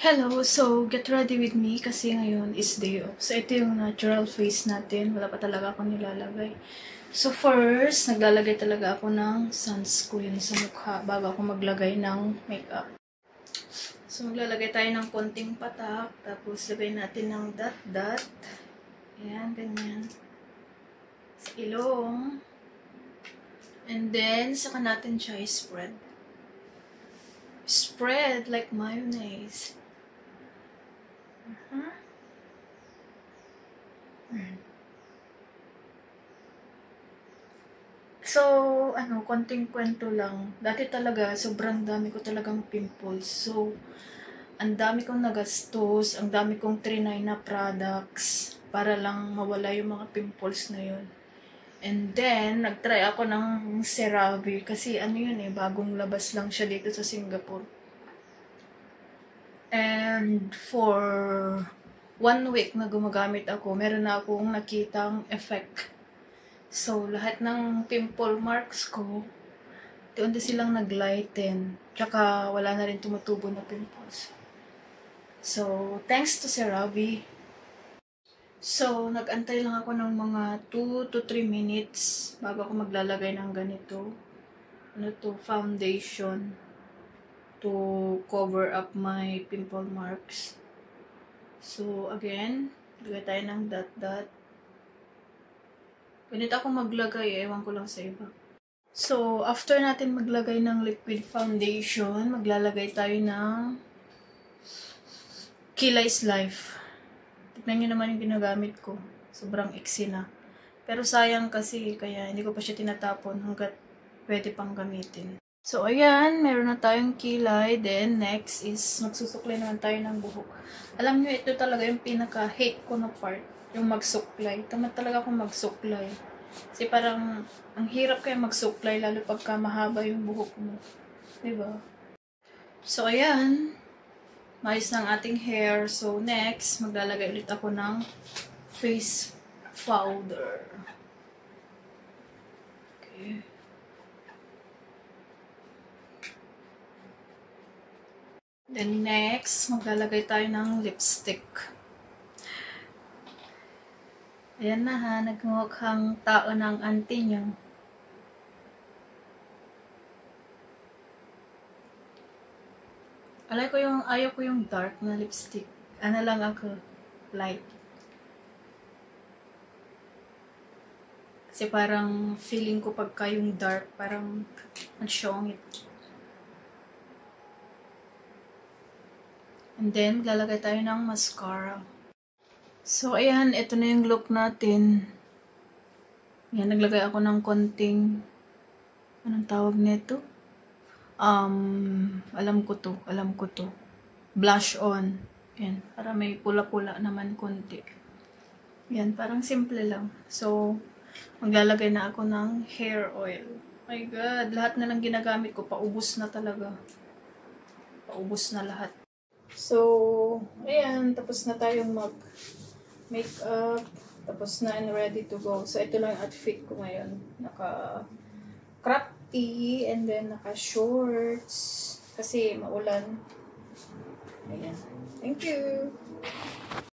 Hello! So, get ready with me kasi ngayon is day off. So, ito yung natural face natin. Wala pa talaga ako nilalagay. So, first, naglalagay talaga ako ng sunscreen sa mukha bago ako maglagay ng makeup. So, maglalagay tayo ng konting patak. Tapos, lagay natin ng dot-dot. Ayan, ganyan. Sa ilong. And then, saka natin siya spread. Spread like mayonnaise. So, konting kwento lang. Dati talaga, sobrang dami ko talagang pimples. So, ang dami kong nagastos, ang dami kong trinay na products para lang mawala yung mga pimples na yun. And then, nagtry ako ng CeraVe kasi bagong labas lang siya dito sa Singapore. And for 1 week na gumagamit ako, meron na akong nakitang effect. So, lahat ng pimple marks ko, doon silang nag-lighten. Tsaka, wala na rin tumutubo na pimples. So, thanks to CeraVe. So, nag-antay lang ako ng mga 2 to 3 minutes bago ako maglalagay ng ganito. Foundation to cover up my pimple marks. So, again, lagay tayo ng dot-dot. Ganito ako maglagay, ewan ko lang sa iba. So, after natin maglagay ng liquid foundation, maglalagay tayo ng Kilay's Life. Tignan nyo naman yung ginagamit ko. Sobrang iksi na. Pero sayang kasi, kaya hindi ko pa siya tinatapon hanggat pwede pang gamitin. So, ayan, meron na tayong kilay. Then, next is magsusuklay naman tayo ng buhok. Alam nyo, ito talaga yung pinaka-hate ko na part. Yung magsuklay. Tamad talaga akong magsuklay. Kasi parang, ang hirap kaya magsuklay, lalo pagka mahaba yung buhok mo. Diba? So, ayan. Maayos ng ating hair. So, next, maglalagay ulit ako ng face powder. Okay. Then, next, maglalagay tayo ng lipstick. Ayan na ha, nagmukhang tao ng auntie nyo. Ayaw ko yung dark na lipstick. Ano lang ako, light. Kasi parang feeling ko pagka yung dark, parang ang syongit. And then, lalagay tayo ng mascara. So, ayan, ito na yung look natin. Ayan, naglagay ako ng konting, anong tawag nito? Alam ko to. Blush on. Ayan, para may pula-pula naman konti. Ayan, parang simple lang. So, maglalagay na ako ng hair oil. My God, lahat na lang ginagamit ko, paubos na talaga. Paubos na lahat. So, ayan, tapos na tayong mag-makeup. Tapos na and ready to go. So, ito lang yung outfit ko ngayon. Naka-crop tee and then naka-shorts. Kasi maulan. Ayan. Thank you!